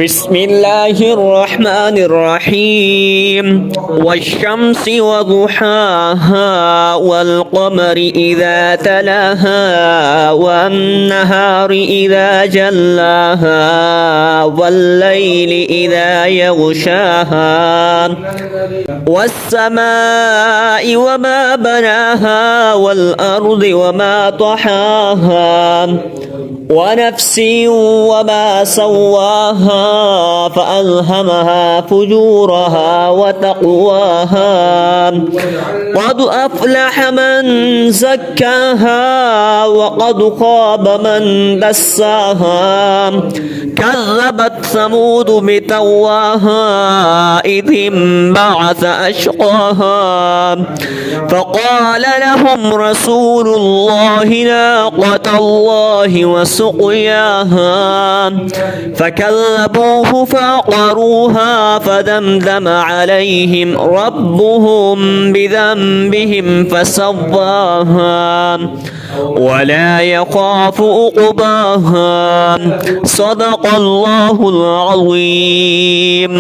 بسم الله الرحمن الرحيم والشمس وضحاها والقمر إذا تلاها والنهار إذا جلاها والليل إذا يغشاها والسماء وما بناها والأرض وما طحاها ونفس وما سواها فألهمها فجورها وتقواها قد أفلح من زكاها وقد خاب من دساها كذبت ثمود بتقواها إذ انبعث أشقاها فقال لهم رسول الله ناقة الله وسقياها فكذبوه فعقروها فدمدم عليهم ربهم بذنبهم فسواها ولا يخاف عقباها صدق الله العظيم.